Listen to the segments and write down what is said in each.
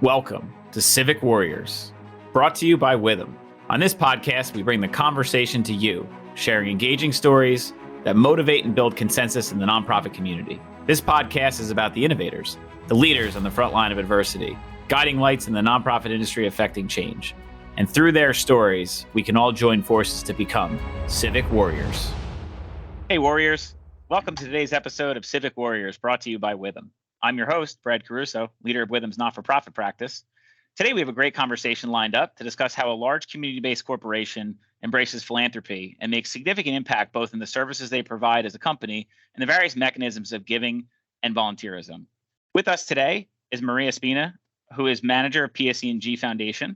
Welcome to Civic Warriors, brought to you by Witham. On this podcast, we bring the conversation to you, sharing engaging stories that motivate and build consensus in the nonprofit community. This podcast is about the innovators, the leaders on the front line of adversity, guiding lights in the nonprofit industry affecting change. And through their stories, we can all join forces to become Civic Warriors. Hey, Warriors. Welcome to today's episode of Civic Warriors, brought to you by Witham. I'm your host, Brad Caruso, leader of Witham's not-for-profit practice. Today, we have a great conversation lined up to discuss how a large community-based corporation embraces philanthropy and makes significant impact both in the services they provide as a company and the various mechanisms of giving and volunteerism. With us today is Maria Spina, who is manager of PSEG Foundation.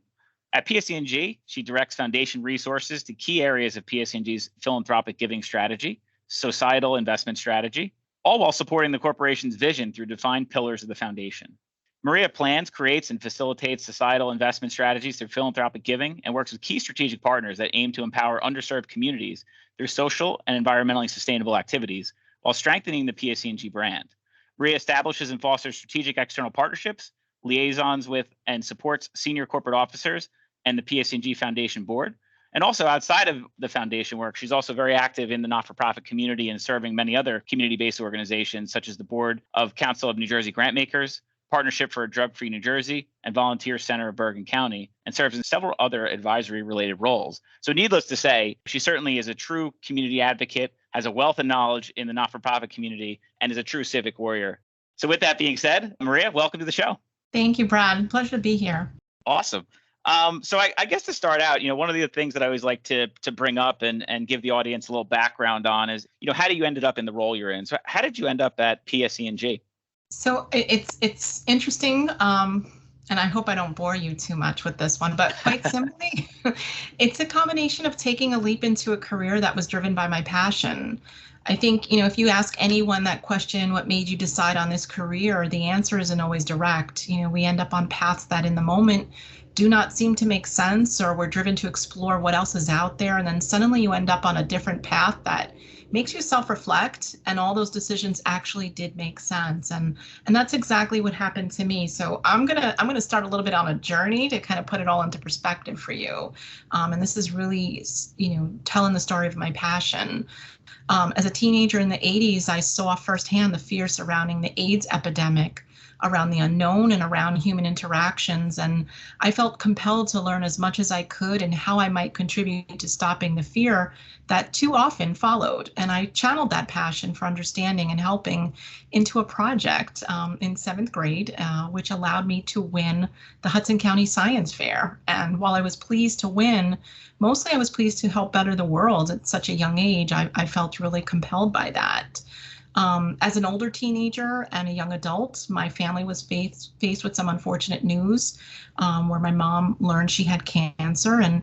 At PSEG, she directs foundation resources to key areas of PSEG's philanthropic giving strategy, societal investment strategy, all while supporting the corporation's vision through defined pillars of the foundation. Maria plans, creates, and facilitates societal investment strategies through philanthropic giving and works with key strategic partners that aim to empower underserved communities through social and environmentally sustainable activities while strengthening the PSEG brand. Maria establishes and fosters strategic external partnerships, liaisons with and supports senior corporate officers and the PSEG Foundation board. And also outside of the foundation work, she's also very active in the not-for-profit community and serving many other community-based organizations, such as the Board of Council of New Jersey Grantmakers, Partnership for a Drug-Free New Jersey, and Volunteer Center of Bergen County, and serves in several other advisory-related roles. So needless to say, she certainly is a true community advocate, has a wealth of knowledge in the not-for-profit community, and is a true civic warrior. So with that being said, Maria, welcome to the show. Thank you, Brad. Pleasure to be here. Awesome. So I guess to start out, one of the things that I always like to bring up and give the audience a little background on is, how do you ended up in the role you're in? So how did you end up at PSEG? So it's interesting, and I hope I don't bore you too much with this one, but quite simply, it's a combination of taking a leap into a career that was driven by my passion. I think, if you ask anyone that question, what made you decide on this career, the answer isn't always direct. We end up on paths that in the moment do not seem to make sense, or we're driven to explore what else is out there. And then suddenly you end up on a different path that makes you self-reflect, and all those decisions actually did make sense. And that's exactly what happened to me. So I'm gonna start a little bit on a journey to kind of put it all into perspective for you. And this is really, telling the story of my passion. As a teenager in the 80s, I saw firsthand the fear surrounding the AIDS epidemic, around the unknown and around human interactions. And I felt compelled to learn as much as I could and how I might contribute to stopping the fear that too often followed. And I channeled that passion for understanding and helping into a project in 7th grade, which allowed me to win the Hudson County Science Fair. And while I was pleased to win, mostly I was pleased to help better the world at such a young age. I felt really compelled by that. As an older teenager and a young adult, my family was faced with some unfortunate news where my mom learned she had cancer. And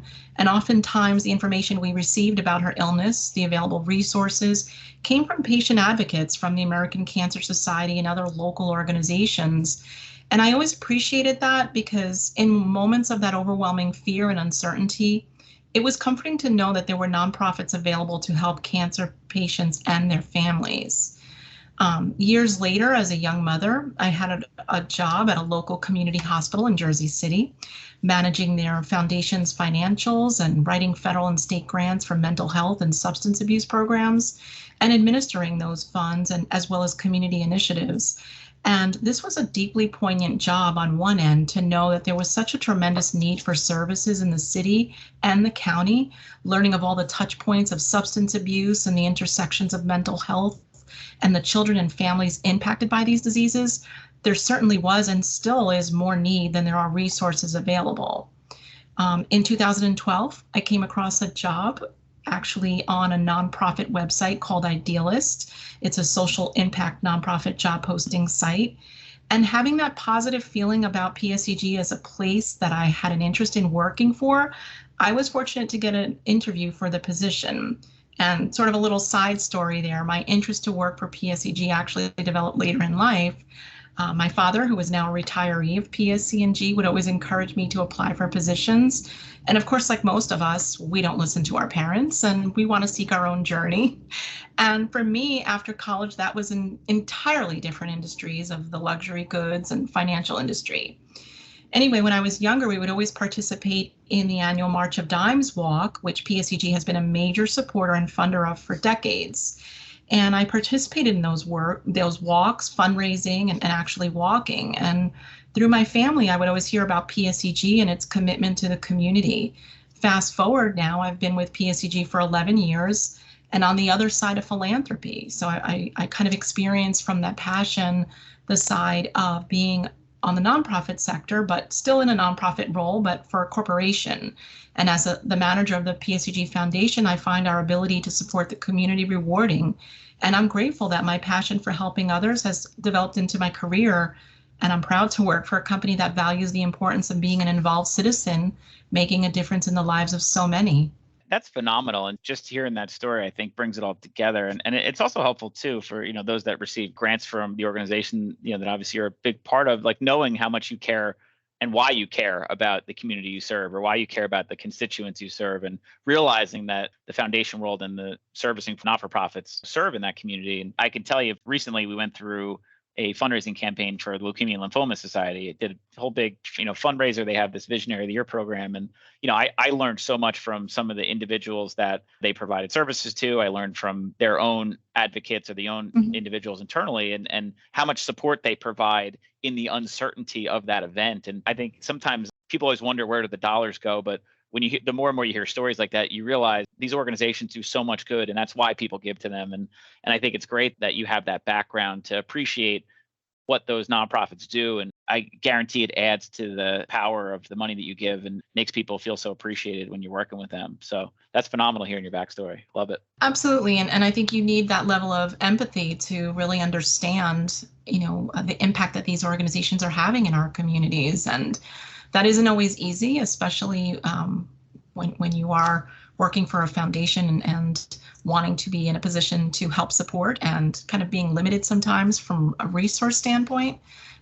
oftentimes the information we received about her illness, the available resources, came from patient advocates from the American Cancer Society and other local organizations. And I always appreciated that because in moments of that overwhelming fear and uncertainty, it was comforting to know that there were nonprofits available to help cancer patients and their families. Years later, as a young mother, I had a job at a local community hospital in Jersey City, managing their foundation's financials and writing federal and state grants for mental health and substance abuse programs, and administering those funds, and as well as community initiatives. And this was a deeply poignant job on one end, to know that there was such a tremendous need for services in the city and the county, learning of all the touch points of substance abuse and the intersections of mental health and the children and families impacted by these diseases. There certainly was and still is more need than there are resources available. In 2012, I came across a job actually on a nonprofit website called Idealist. It's a social impact nonprofit job posting site. And having that positive feeling about PSEG as a place that I had an interest in working for, I was fortunate to get an interview for the position. And sort of a little side story there, my interest to work for PSEG actually developed later in life. My father, who is now a retiree of PSEG, would always encourage me to apply for positions. And of course, like most of us, we don't listen to our parents and we want to seek our own journey. And for me, after college, that was in entirely different industries of the luxury goods and financial industry. Anyway, when I was younger, we would always participate in the annual March of Dimes walk, which PSEG has been a major supporter and funder of for decades. And I participated in those walks, fundraising, and actually walking. And through my family, I would always hear about PSEG and its commitment to the community. Fast forward now, I've been with PSEG for 11 years and on the other side of philanthropy. So I kind of experienced from that passion the side of being on the nonprofit sector, but still in a nonprofit role, but for a corporation. And as the manager of the PSEG Foundation, I find our ability to support the community rewarding. And I'm grateful that my passion for helping others has developed into my career. And I'm proud to work for a company that values the importance of being an involved citizen, making a difference in the lives of so many. That's phenomenal. And just hearing that story, I think brings it all together. And it's also helpful too for, those that receive grants from the organization, that obviously you're a big part of, like knowing how much you care and why you care about the community you serve or why you care about the constituents you serve, and realizing that the foundation world and the servicing for not-for-profits serve in that community. And I can tell you recently we went through a fundraising campaign for the Leukemia and Lymphoma Society. It did a whole big, fundraiser. They have this Visionary of the Year program. And, I learned so much from some of the individuals that they provided services to. I learned from their own advocates or the own individuals internally, and how much support they provide in the uncertainty of that event. And I think sometimes people always wonder, where do the dollars go? But when the more and more you hear stories like that, you realize these organizations do so much good, and that's why people give to them. And I think it's great that you have that background to appreciate what those nonprofits do. And I guarantee it adds to the power of the money that you give and makes people feel so appreciated when you're working with them. So that's phenomenal hearing your backstory. Love it. Absolutely. And I think you need that level of empathy to really understand, the impact that these organizations are having in our communities. And that isn't always easy, especially when you are working for a foundation and wanting to be in a position to help support and kind of being limited sometimes from a resource standpoint.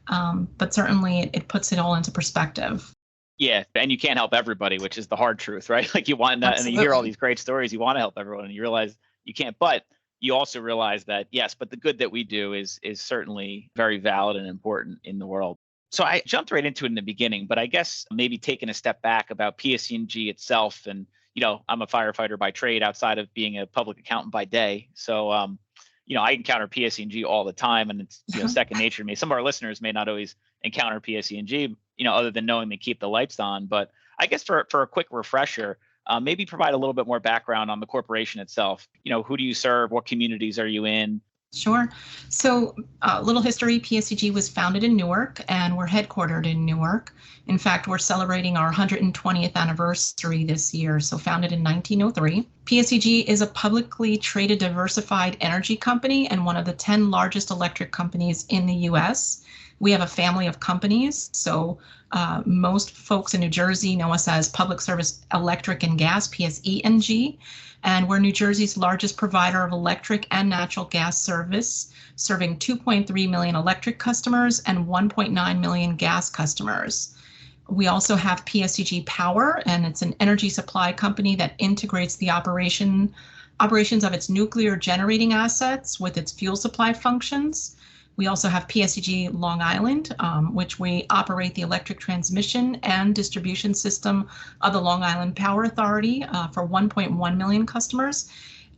But certainly it puts it all into perspective. Yeah, and you can't help everybody, which is the hard truth, right? Like you want that, and then you hear all these great stories, you want to help everyone, and you realize you can't. But you also realize that, yes, but the good that we do is certainly very valid and important in the world. So I jumped right into it in the beginning, but I guess maybe taking a step back about PSEG itself. And, I'm a firefighter by trade outside of being a public accountant by day. So, I encounter PSEG all the time, and it's, second nature to me. Some of our listeners may not always encounter PSEG, other than knowing they keep the lights on. But I guess for a quick refresher, maybe provide a little bit more background on the corporation itself. Who do you serve? What communities are you in? Sure. So a little history, PSEG was founded in Newark, and we're headquartered in Newark. In fact, we're celebrating our 120th anniversary this year, so founded in 1903. PSEG is a publicly traded diversified energy company and one of the 10 largest electric companies in the U.S. We have a family of companies, so most folks in New Jersey know us as Public Service Electric and Gas, PSEG. And we're New Jersey's largest provider of electric and natural gas service, serving 2.3 million electric customers and 1.9 million gas customers. We also have PSEG Power, and it's an energy supply company that integrates the operations of its nuclear generating assets with its fuel supply functions. We also have PSEG Long Island, which we operate the electric transmission and distribution system of the Long Island Power Authority for 1.1 million customers.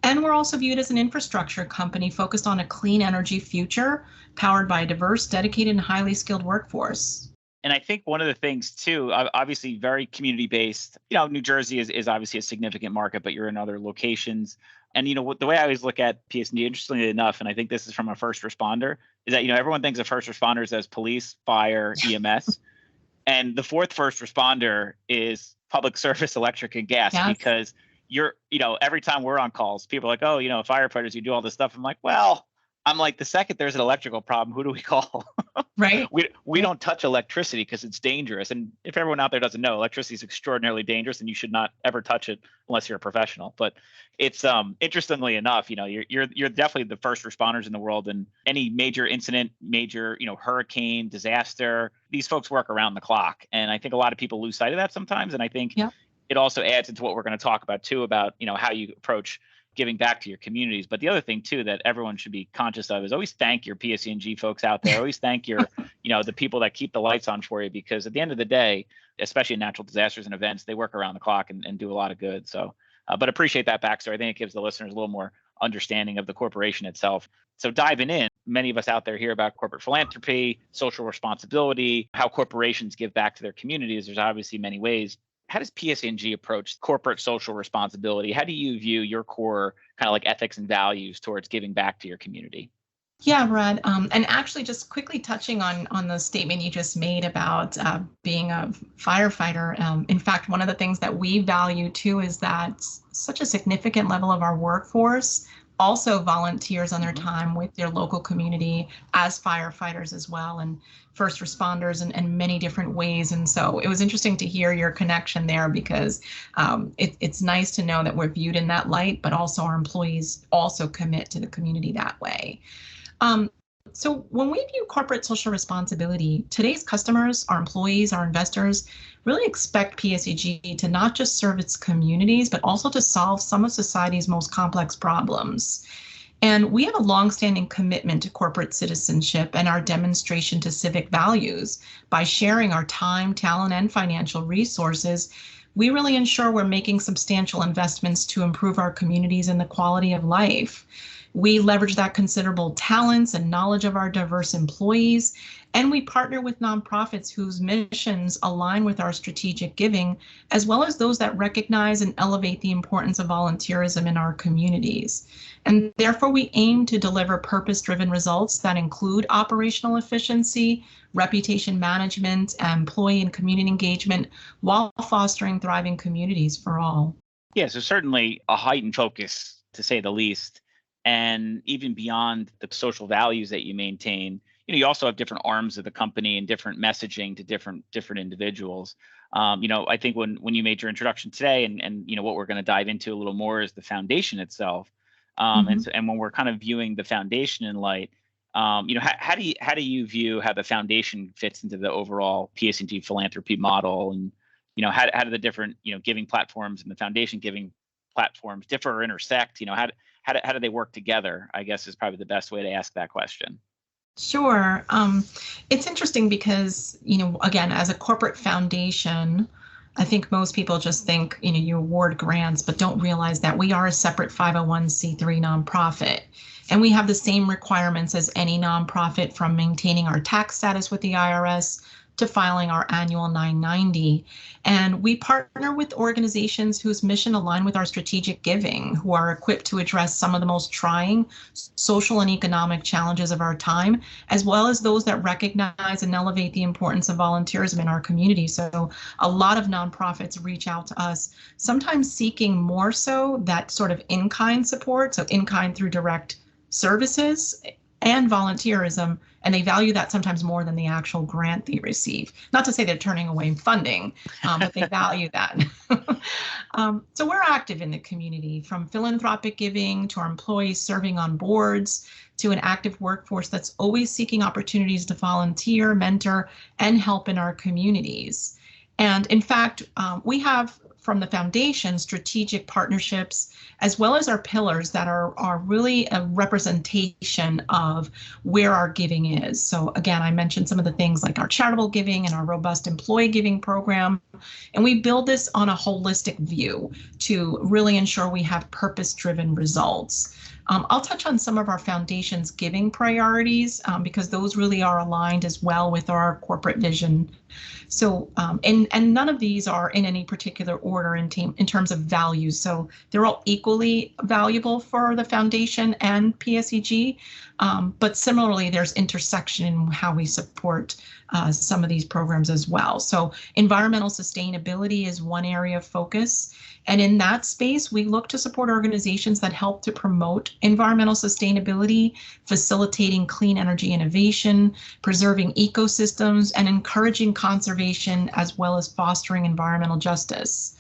And we're also viewed as an infrastructure company focused on a clean energy future, powered by a diverse, dedicated, and highly skilled workforce. And I think one of the things too, obviously very community-based, New Jersey is obviously a significant market, but you're in other locations. And, the way I always look at PSEG, interestingly enough, and I think this is from a first responder, is that, everyone thinks of first responders as police, fire, EMS. And the fourth first responder is public service, electric, and gas, yes. Because every time we're on calls, people are like, oh, firefighters, you do all this stuff. I'm like, the second there's an electrical problem, who do we call? Right. We don't touch electricity because it's dangerous. And if everyone out there doesn't know, electricity is extraordinarily dangerous, and you should not ever touch it unless you're a professional. But it's interestingly enough, you're definitely the first responders in the world, and any major incident, major hurricane, disaster, these folks work around the clock. And I think a lot of people lose sight of that sometimes. And I think it also adds into what we're going to talk about too, about how you approach giving back to your communities. But the other thing too that everyone should be conscious of is always thank your PSEG folks out there. Always thank your, the people that keep the lights on for you, because at the end of the day, especially in natural disasters and events, they work around the clock and do a lot of good. So, but appreciate that backstory. I think it gives the listeners a little more understanding of the corporation itself. So diving in, many of us out there hear about corporate philanthropy, social responsibility, how corporations give back to their communities. There's obviously many ways. How does PSEG approach corporate social responsibility? How do you view your core kind of like ethics and values towards giving back to your community? Yeah, Brad. And actually, just quickly touching on the statement you just made about being a firefighter. In fact, one of the things that we value too is that such a significant level of our workforce also volunteers on their time with their local community as firefighters as well, and first responders in many different ways. And so it was interesting to hear your connection there, because it's nice to know that we're viewed in that light, but also our employees also commit to the community that way. So when we view corporate social responsibility, today's customers, our employees, our investors really expect PSEG to not just serve its communities, but also to solve some of society's most complex problems. And we have a longstanding commitment to corporate citizenship and our demonstration to civic values. By sharing our time, talent, and financial resources, we really ensure we're making substantial investments to improve our communities and the quality of life. We leverage that considerable talents and knowledge of our diverse employees, and we partner with nonprofits whose missions align with our strategic giving, as well as those that recognize and elevate the importance of volunteerism in our communities. And therefore, we aim to deliver purpose-driven results that include operational efficiency, reputation management, employee and community engagement, while fostering thriving communities for all. Yeah, so certainly a heightened focus, to say the least. And even beyond the social values that you maintain, you also have different arms of the company and different messaging to different individuals. I think when you made your introduction today, and what we're going to dive into a little more is the foundation itself. And when we're kind of viewing the foundation in light, how do you view how the foundation fits into the overall PSEG philanthropy model, and how do the different giving platforms and the foundation giving platforms differ or intersect? How do they work together, I guess, is probably the best way to ask that question. Sure. It's interesting because, again, as a corporate foundation, I think most people just think, you award grants, but don't realize that we are a separate 501c3 nonprofit. And we have the same requirements as any nonprofit, from maintaining our tax status with the IRS to filing our annual 990. And we partner with organizations whose mission align with our strategic giving, who are equipped to address some of the most trying social and economic challenges of our time, as well as those that recognize and elevate the importance of volunteerism in our community. So a lot of nonprofits reach out to us, sometimes seeking more so that sort of in-kind support, so in-kind through direct services and volunteerism, and they value that sometimes more than the actual grant they receive. Not to say they're turning away funding, but they value that. So we're active in the community, from philanthropic giving to our employees serving on boards, to an active workforce that's always seeking opportunities to volunteer, mentor, and help in our communities. And in fact, we have, from the foundation, strategic partnerships, as well as our pillars that are really a representation of where our giving is. So again, I mentioned some of the things like our charitable giving and our robust employee giving program. And we build this on a holistic view to really ensure we have purpose-driven results. I'll touch on some of our foundation's giving priorities because those really are aligned as well with our corporate vision. So, and none of these are in any particular order in terms of values. So they're all equally valuable for the foundation and PSEG. But similarly, there's intersection in how we support some of these programs as well. So environmental sustainability is one area of focus. And in that space, we look to support organizations that help to promote environmental sustainability, facilitating clean energy innovation, preserving ecosystems, and encouraging conservation, as well as fostering environmental justice.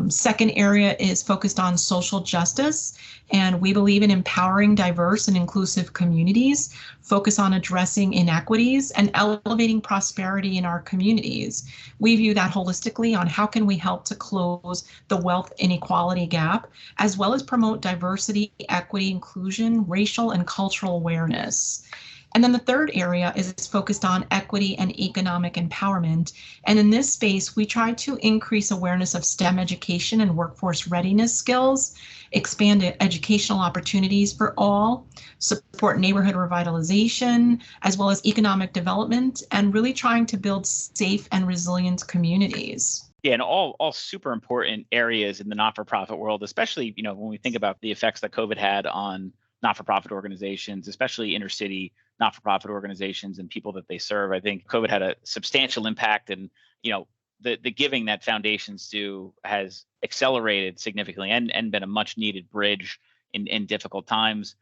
Second area is focused on social justice, and we believe in empowering diverse and inclusive communities, focus on addressing inequities and elevating prosperity in our communities. We view that holistically on how can we help to close the wealth inequality gap, as well as promote diversity, equity, inclusion, racial and cultural awareness. And then the third area is focused on equity and economic empowerment. And in this space, we try to increase awareness of STEM education and workforce readiness skills, expand educational opportunities for all, support neighborhood revitalization, as well as economic development, and really trying to build safe and resilient communities. Yeah, and all super important areas in the not-for-profit world, especially, when we think about the effects that COVID had on not-for-profit organizations, especially inner city not-for-profit organizations and people that they serve. I think COVID had a substantial impact, and the giving that foundations do has accelerated significantly and been a much needed bridge in difficult times.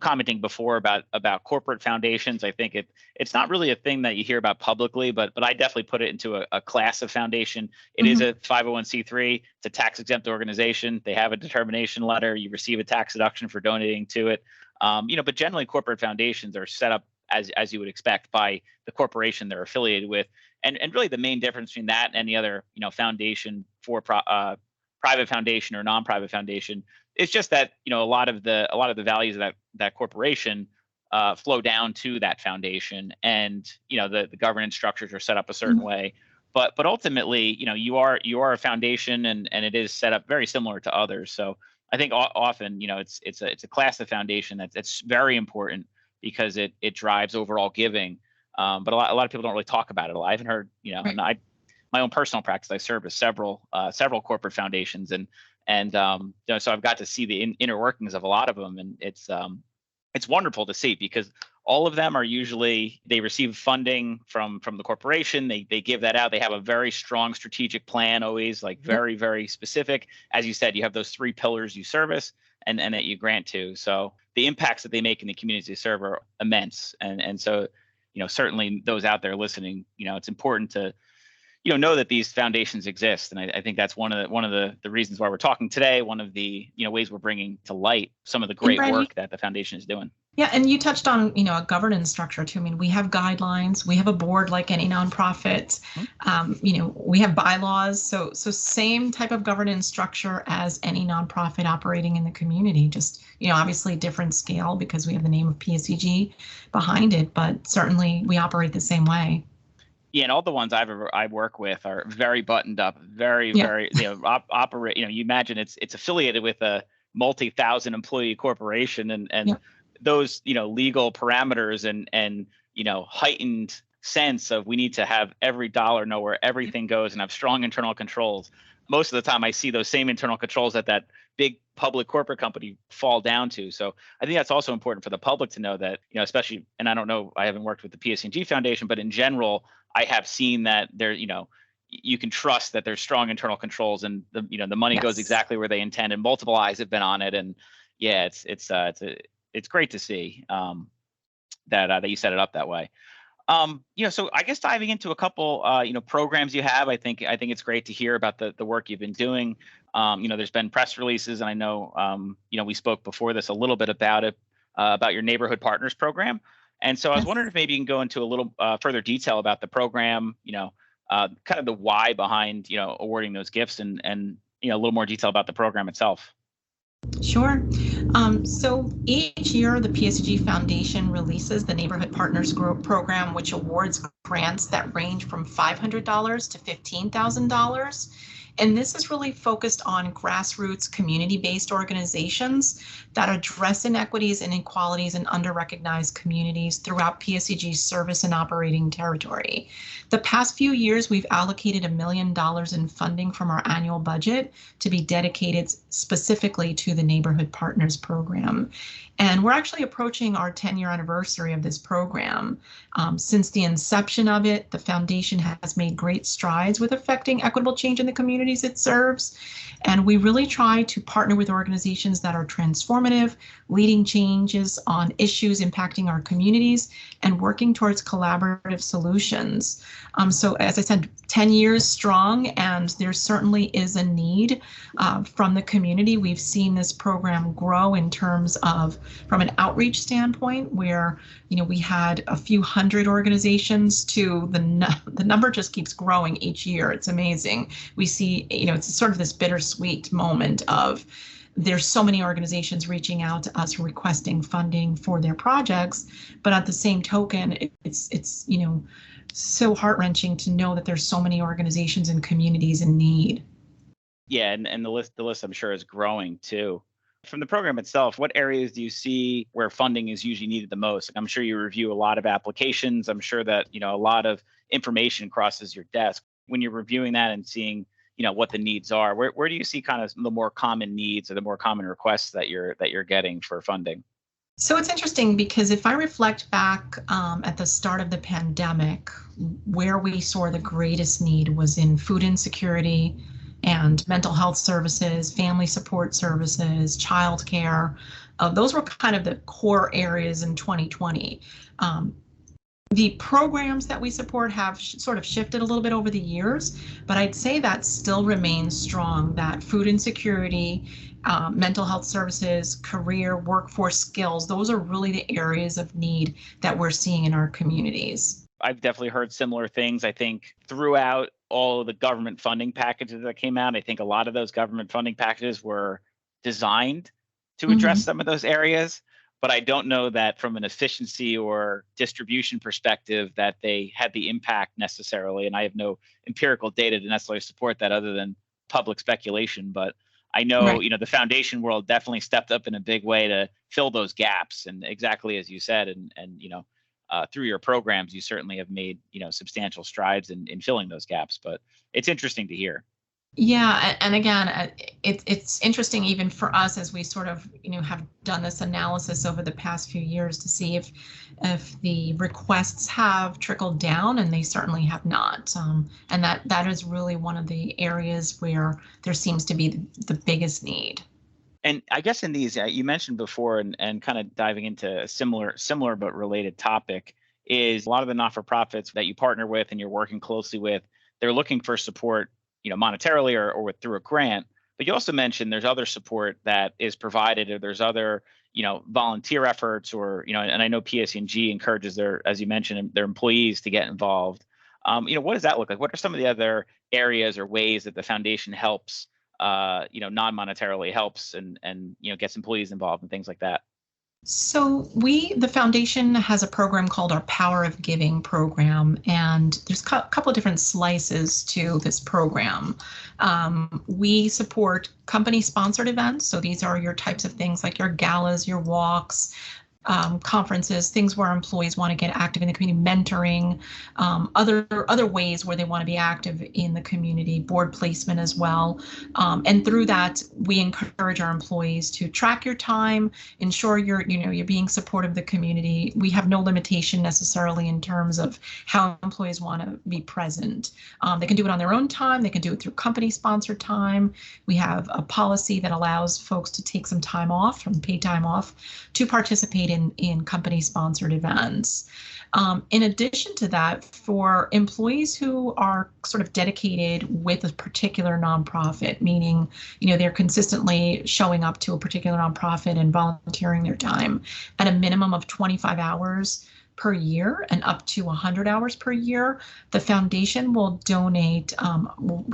Commenting before about corporate foundations, I think it's not really a thing that you hear about publicly, but I definitely put it into a class of foundation. It is a 501c3. It's a tax exempt organization. They have a determination letter. You receive a tax deduction for donating to it. But generally corporate foundations are set up as you would expect by the corporation they're affiliated with. And really the main difference between that and any other, foundation for private foundation or non-private foundation, it's just that, a lot of the values of that corporation flow down to that foundation, and the governance structures are set up a certain way. But ultimately, you are a foundation, and it is set up very similar to others. So I think often, it's a class of foundation that's very important because it drives overall giving. But a lot of people don't really talk about it a lot. I haven't heard, Right. my own personal practice, I serve with several corporate foundations, and so I've got to see the inner workings of a lot of them, and it's wonderful to see, because all of them are usually, they receive funding from the corporation. They give that out. They have a very strong strategic plan, always, like very, very specific. As you said, you have those 3 pillars you service and that you grant to. So the impacts that they make in the communities they serve are immense. And so, certainly those out there listening, it's important to know that these foundations exist. And I think that's one of the reasons why we're talking today, one of the ways we're bringing to light some of the great work that the foundation is doing. Yeah, and you touched on, a governance structure too. I mean, we have guidelines, we have a board like any nonprofit, we have bylaws. So same type of governance structure as any nonprofit operating in the community, just, obviously different scale because we have the name of PSEG behind it, but certainly we operate the same way. Yeah, and all the ones I work with are very buttoned up, very, operate. You imagine it's affiliated with a multi-thousand employee corporation, and those legal parameters and heightened sense of we need to have every dollar know where everything goes and have strong internal controls. Most of the time, I see those same internal controls that big public corporate company fall down to. So I think that's also important for the public to know that, especially, and I don't know, I haven't worked with the PSEG Foundation, but in general, I have seen that there, you can trust that there's strong internal controls, and the money goes exactly where they intend, and multiple eyes have been on it. And yeah, it's great to see that you set it up that way. So I guess diving into a couple, programs you have, I think it's great to hear about the work you've been doing. There's been press releases, and I know, we spoke before this a little bit about it, about your Neighborhood Partners program. And so I was wondering if maybe you can go into a little further detail about the program, kind of the why behind, awarding those gifts, and a little more detail about the program itself. Sure. So each year, the PSEG Foundation releases the Neighborhood Partners Program, which awards grants that range from $500 to $15,000. And this is really focused on grassroots community-based organizations that address inequities and inequalities in under-recognized communities throughout PSEG's service and operating territory. The past few years, we've allocated $1 million in funding from our annual budget to be dedicated specifically to the Neighborhood Partners Program. And we're actually approaching our 10-year anniversary of this program. Since the inception of it, the foundation has made great strides with affecting equitable change in the community. communities it serves. And we really try to partner with organizations that are transformative, leading changes on issues impacting our communities, and working towards collaborative solutions. So as I said, 10 years strong, and there certainly is a need from the community. We've seen this program grow in terms of, from an outreach standpoint, where we had a few hundred organizations to the number just keeps growing each year. It's amazing. We see, it's sort of this bittersweet moment of there's so many organizations reaching out to us requesting funding for their projects, but at the same token, it's so heart-wrenching to know that there's so many organizations and communities in need. Yeah, and the list I'm sure is growing too. From the program itself, what areas do you see where funding is usually needed the most? I'm sure you review a lot of applications. I'm sure that a lot of information crosses your desk. When you're reviewing that and seeing what the needs are, where do you see kind of the more common needs or the more common requests that you're getting for funding? So it's interesting because if I reflect back at the start of the pandemic, where we saw the greatest need was in food insecurity and mental health services, family support services, childcare. Those were kind of the core areas in 2020. The programs that we support have sort of shifted a little bit over the years, but I'd say that still remains strong, that food insecurity, mental health services, career, workforce skills, those are really the areas of need that we're seeing in our communities. I've definitely heard similar things. I think throughout all of the government funding packages that came out, I think a lot of those government funding packages were designed to address some of those areas. But I don't know that from an efficiency or distribution perspective that they had the impact necessarily. And I have no empirical data to necessarily support that other than public speculation. But I know, Right. The foundation world definitely stepped up in a big way to fill those gaps. And exactly as you said, and through your programs, you certainly have made, substantial strides in filling those gaps. But it's interesting to hear. Yeah, and again, it's interesting even for us as we sort of have done this analysis over the past few years to see if the requests have trickled down, and they certainly have not. And that is really one of the areas where there seems to be the biggest need. And I guess in these, you mentioned before, and kind of diving into a similar but related topic, is a lot of the not-for-profits that you partner with and you're working closely with, they're looking for support, monetarily or through a grant. But you also mentioned there's other support that is provided, or there's other, volunteer efforts, or, and I know PSEG encourages as you mentioned, their employees to get involved. What does that look like? What are some of the other areas or ways that the foundation helps, non-monetarily helps and gets employees involved and things like that? So the foundation has a program called our Power of Giving program, and there's a couple of different slices to this program. We support company-sponsored events, so these are your types of things like your galas, your walks, conferences, things where employees want to get active in the community, mentoring, other ways where they want to be active in the community, board placement as well. And through that, we encourage our employees to track your time, ensure you're being supportive of the community. We have no limitation necessarily in terms of how employees want to be present. They can do it on their own time. They can do it through company-sponsored time. We have a policy that allows folks to take some time off, from paid time off, to participate in company-sponsored events. In addition to that, for employees who are sort of dedicated with a particular nonprofit, meaning they're consistently showing up to a particular nonprofit and volunteering their time at a minimum of 25 hours per year and up to 100 hours per year, the foundation will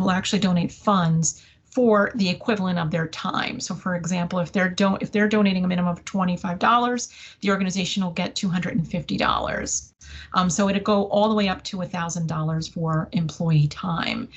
actually donate funds for the equivalent of their time. So for example, if they're donating a minimum of $25, the organization will get $250. So it'll go all the way up to $1,000 for employee time.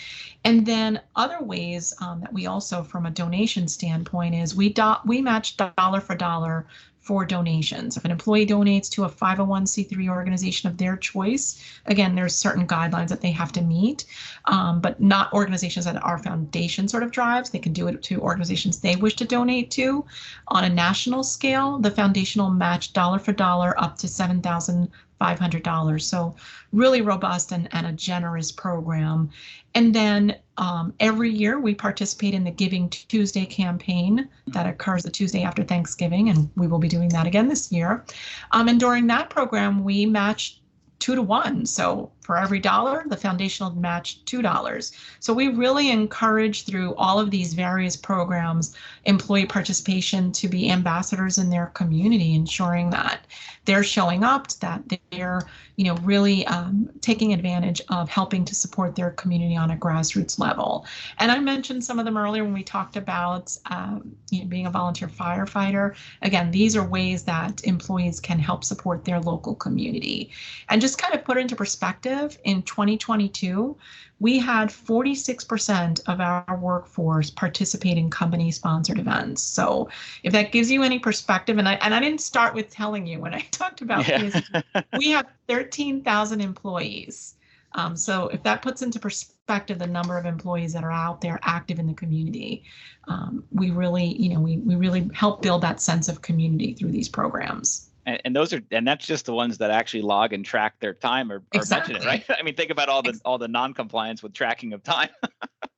And then other ways that we also, from a donation standpoint, is we match dollar for dollar for donations. If an employee donates to a 501c3 organization of their choice, again, there's certain guidelines that they have to meet, but not organizations that our foundation sort of drives. They can do it to organizations they wish to donate to. On a national scale, the foundation will match dollar for dollar up to $7,500 $500. So really robust and a generous program. And then every year we participate in the Giving Tuesday campaign that occurs the Tuesday after Thanksgiving, and we will be doing that again this year. And during that program, we match 2 to 1. So for every dollar, the foundation will match $2. So we really encourage through all of these various programs, employee participation to be ambassadors in their community, ensuring that they're showing up, that they're, really taking advantage of helping to support their community on a grassroots level. And I mentioned some of them earlier when we talked about being a volunteer firefighter. Again, these are ways that employees can help support their local community. And just kind of put into perspective, in 2022, we had 46% of our workforce participate in company-sponsored events. So if that gives you any perspective, and I didn't start with telling you when I talked about PSEG, we have 13,000 employees. So if that puts into perspective the number of employees that are out there active in the community, we really, we really help build that sense of community through these programs. And that's just the ones that actually log and track their time or Exactly. mention it, right? I mean, think about all the non-compliance with tracking of time.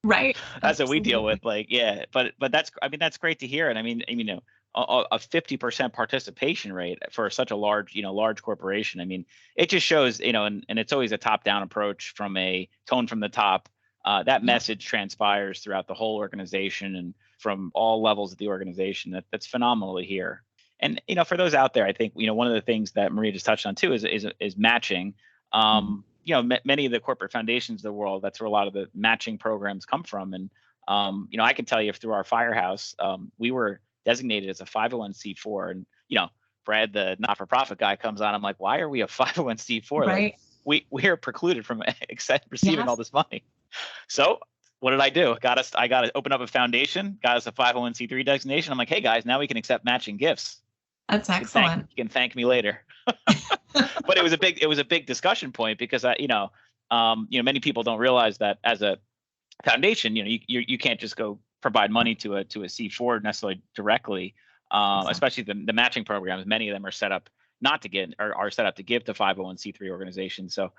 Right. That's what we deal with. But that's great to hear. And I mean, a 50% participation rate for such a large corporation. I mean, it just shows, and it's always a top-down approach from a tone from the top. That message transpires throughout the whole organization and from all levels of the organization. That's phenomenal to hear. And for those out there, I think one of the things that Maria just touched on too is matching. Many of the corporate foundations of the world, that's where a lot of the matching programs come from. And I can tell you through our firehouse, we were designated as a 501c4. And Brad, the not-for-profit guy, comes on. I'm like, why are we a 501c4? Right. Like, we are precluded from receiving all this money. So what did I do? I got to open up a foundation, got us a 501c3 designation. I'm like, hey guys, now we can accept matching gifts. That's excellent. You can thank me later. But it was a big discussion point because many people don't realize that as a foundation, you can't just go provide money to a C4 necessarily directly, especially the matching programs. Many of them are set up not to get or are set up to give to 501c3 organizations. So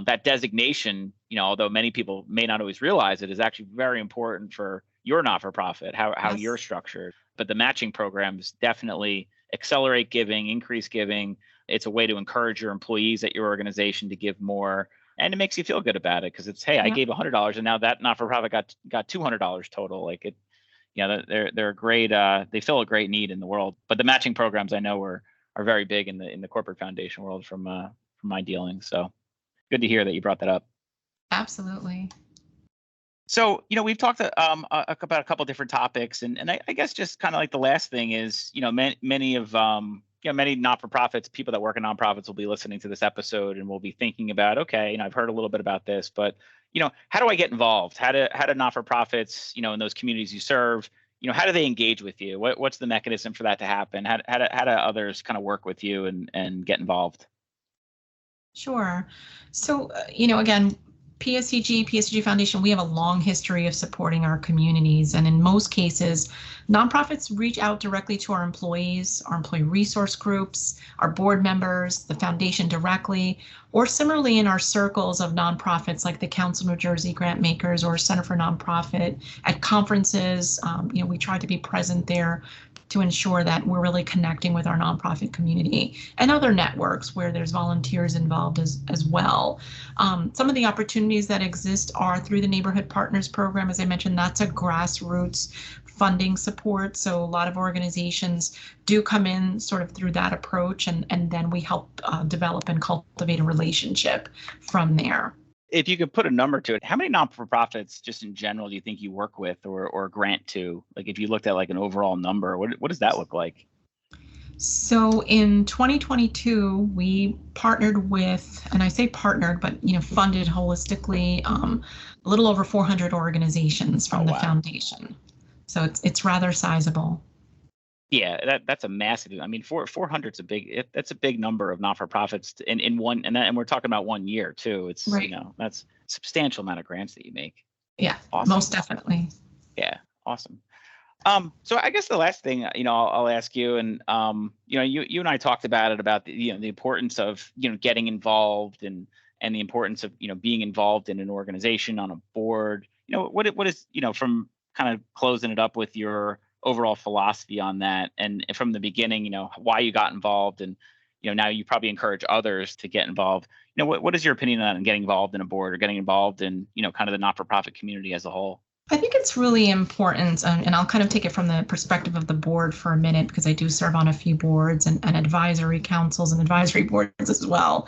that designation, although many people may not always realize it, is actually very important for your not-for-profit, how you're structured. But the matching programs definitely accelerate giving, increase giving. It's a way to encourage your employees at your organization to give more. And it makes you feel good about it because it's, hey, I gave $100 and now that not-for-profit got $200 total. Like it, they're a great, they fill a great need in the world. But the matching programs I know are very big in the corporate foundation world from my dealings. So good to hear that you brought that up. Absolutely. So, we've talked about a couple of different topics, and I guess just kind of like the last thing is, many not-for-profits, people that work in nonprofits will be listening to this episode and will be thinking about, okay, I've heard a little bit about this, but, how do I get involved? How do not-for-profits, in those communities you serve, how do they engage with you? What's the mechanism for that to happen? How do others kind of work with you and get involved? Sure. So, again, PSEG Foundation, we have a long history of supporting our communities. And in most cases, nonprofits reach out directly to our employees, our employee resource groups, our board members, the foundation directly, or similarly in our circles of nonprofits like the Council of New Jersey Grant Makers or Center for Nonprofit at conferences. We try to be present there to ensure that we're really connecting with our nonprofit community and other networks where there's volunteers involved as well. Some of the opportunities that exist are through the Neighborhood Partners Program. As I mentioned, that's a grassroots funding support. So a lot of organizations do come in sort of through that approach, and then we help develop and cultivate a relationship from there. If you could put a number to it, how many non-for-profits just in general do you think you work with or grant to? Like if you looked at like an overall number, what does that look like? So in 2022, we partnered with, and I say partnered, but funded holistically, a little over 400 organizations from the foundation. So it's rather sizable. Yeah, that's a massive. I mean, 400's that's a big number of not-for-profits in one, and we're talking about 1 year too. It's right. That's a substantial amount of grants that you make. Yeah, awesome. Most definitely. Yeah, awesome. So I guess the last thing, I'll ask you, and you and I talked about it, about the importance of getting involved, and the importance of being involved in an organization, on a board. What is from kind of closing it up with your overall philosophy on that, and from the beginning, why you got involved, and now you probably encourage others to get involved. What is your opinion on getting involved in a board, or getting involved in kind of the not-for-profit community as a whole? I think it's really important, and I'll kind of take it from the perspective of the board for a minute, because I do serve on a few boards and advisory councils and advisory boards as well.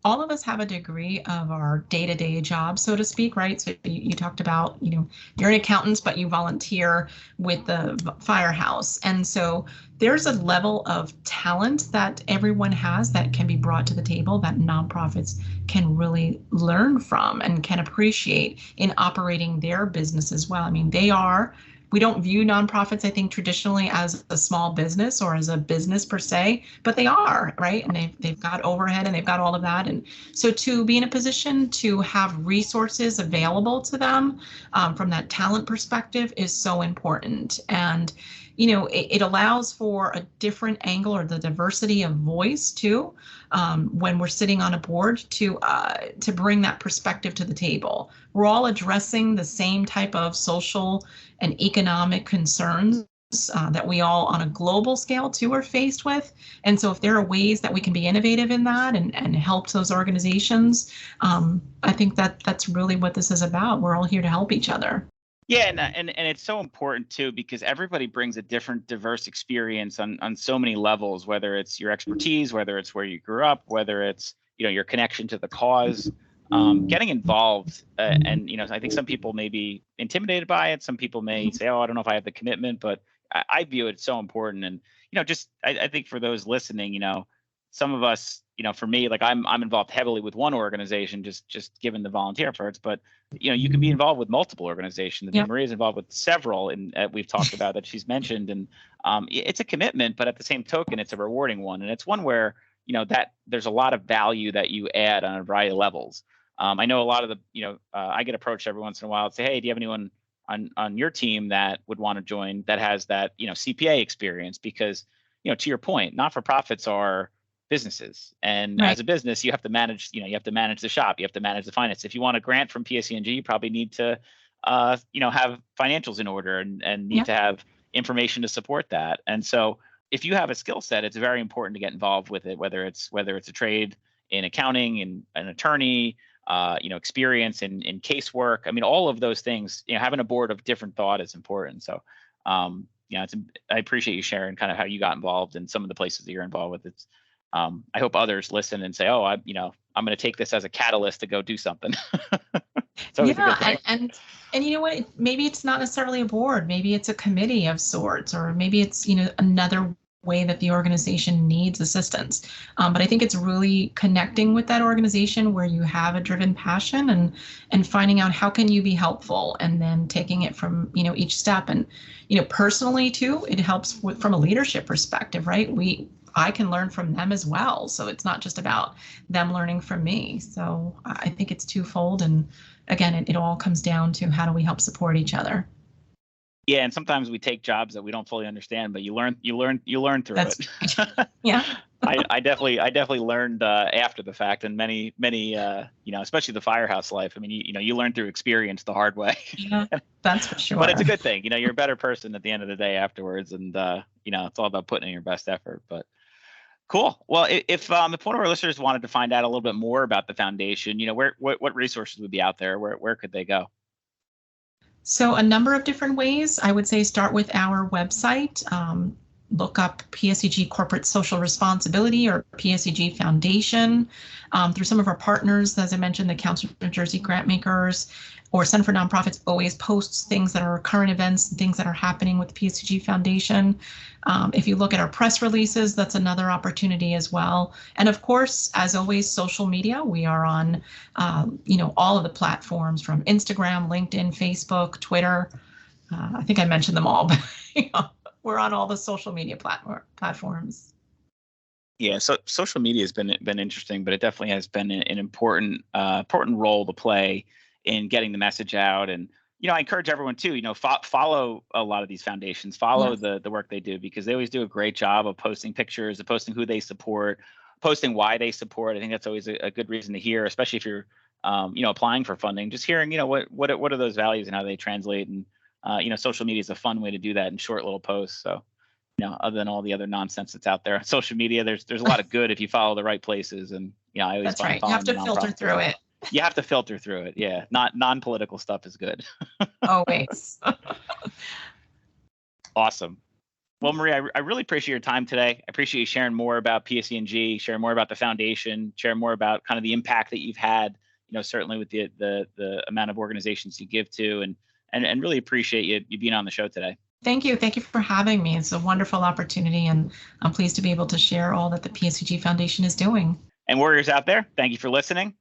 All of us have a degree of our day-to-day job, so to speak, right? So you talked about, you're an accountant, but you volunteer with the firehouse. And so there's a level of talent that everyone has that can be brought to the table that nonprofits can really learn from and can appreciate in operating their business as well. I mean, we don't view nonprofits, I think, traditionally as a small business or as a business per se, but they are, right? And they've got overhead and they've got all of that. And so to be in a position to have resources available to them from that talent perspective is so important. And it allows for a different angle, or the diversity of voice too, when we're sitting on a board, to bring that perspective to the table. We're all addressing the same type of social and economic concerns that we all, on a global scale too, are faced with. And so if there are ways that we can be innovative in that and help those organizations, I think that's really what this is about. We're all here to help each other. Yeah, and it's so important too, because everybody brings a different, diverse experience on so many levels, whether it's your expertise, whether it's where you grew up, whether it's your connection to the cause. Getting involved, and I think some people may be intimidated by it. Some people may say, "Oh, I don't know if I have the commitment," but I view it so important. And I think for those listening, some of us, for me, like I'm involved heavily with one organization, just given the volunteer efforts, but you can be involved with multiple organizations. Yep. Maria's involved with several, and we've talked about that she's mentioned, and it's a commitment, but at the same token, it's a rewarding one, and it's one where that there's a lot of value that you add on a variety of levels. I know a lot of the I get approached every once in a while and say, "Hey, do you have anyone on your team that would want to join that has that CPA experience?" Because to your point, not-for-profits are businesses, and Right. as a business, you have to manage the shop, you have to manage the finance. If you want a grant from PSEG, you probably need to have financials in order, and need to have information to support that. And so if you have a skill set, it's very important to get involved with it, whether it's a trade in accounting, and an attorney, experience in casework. I mean, all of those things, having a board of different thought is important. So I appreciate you sharing kind of how you got involved and some of the places that you're involved with. It's I hope others listen and say, "Oh, I'm going to take this as a catalyst to go do something." It's always a good thing. And you know what? Maybe it's not necessarily a board. Maybe it's a committee of sorts, or maybe it's another way that the organization needs assistance. But I think it's really connecting with that organization where you have a driven passion, and finding out how can you be helpful, and then taking it from each step. And personally too, it helps from a leadership perspective, right? I can learn from them as well. So it's not just about them learning from me. So I think it's twofold. And again, it all comes down to how do we help support each other. Yeah, and sometimes we take jobs that we don't fully understand, but you learn through That's it. right. Yeah. I definitely learned after the fact, and many especially the firehouse life. I mean, you learn through experience the hard way. Yeah, that's for sure. But it's a good thing. You're a better person at the end of the day afterwards, and it's all about putting in your best effort. But cool. Well, if one of our listeners wanted to find out a little bit more about the foundation, what resources would be out there? Where could they go? So a number of different ways. I would say start with our website. Look up PSEG Corporate Social Responsibility, or PSEG Foundation. Through some of our partners, as I mentioned, the Council of New Jersey Grantmakers, or Center for Nonprofits always posts things that are current events and things that are happening with the PSEG Foundation. If you look at our press releases, that's another opportunity as well. And of course, as always, social media. We are on, all of the platforms, from Instagram, LinkedIn, Facebook, Twitter. I think I mentioned them all, but we're on all the social media platforms. Yeah, so social media has been interesting, but it definitely has been an important role to play in getting the message out. And I encourage everyone to, follow a lot of these foundations, follow Yes. the work they do, because they always do a great job of posting pictures, of posting who they support, posting why they support. I think that's always a good reason to hear, especially if you're, applying for funding, just hearing, what are those values and how they translate. And, social media is a fun way to do that in short little posts. So, other than all the other nonsense that's out there on social media, there's a lot of good if you follow the right places. And, I always That's find right. You have to following the filter nonprofits. through it. You have to filter through it. Yeah. Not non-political stuff is good. Always. Awesome. Well, Marie, I really appreciate your time today. I appreciate you sharing more about PSEG, sharing more about the foundation, sharing more about kind of the impact that you've had, certainly with the amount of organizations you give to, and really appreciate you being on the show today. Thank you. Thank you for having me. It's a wonderful opportunity, and I'm pleased to be able to share all that the PSEG Foundation is doing. And Warriors out there, thank you for listening.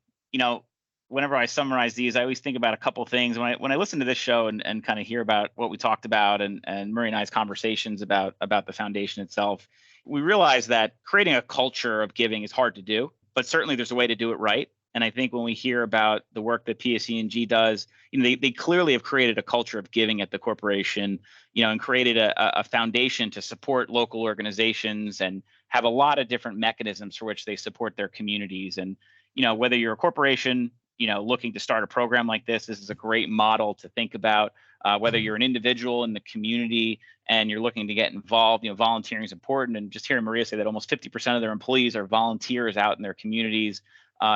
Whenever I summarize these, I always think about a couple of things. When I listen to this show and kind of hear about what we talked about and Murray and I's conversations about the foundation itself, we realize that creating a culture of giving is hard to do, but certainly there's a way to do it right. And I think when we hear about the work that PSEG does, they clearly have created a culture of giving at the corporation, and created a foundation to support local organizations and have a lot of different mechanisms for which they support their communities. And, whether you're a corporation, looking to start a program like this is a great model to think about. Whether you're an individual in the community and you're looking to get involved, volunteering is important. And just hearing Maria say that almost 50% of their employees are volunteers out in their communities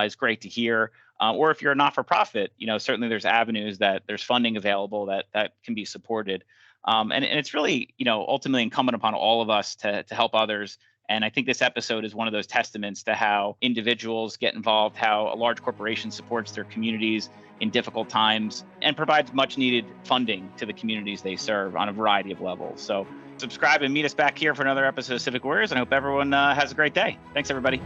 is great to hear. Or if you're a not-for-profit, certainly there's avenues that there's funding available that can be supported. And it's really, ultimately incumbent upon all of us to help others. And I think this episode is one of those testaments to how individuals get involved, how a large corporation supports their communities in difficult times and provides much needed funding to the communities they serve on a variety of levels. So subscribe and meet us back here for another episode of Civic Warriors. And I hope everyone has a great day. Thanks, everybody.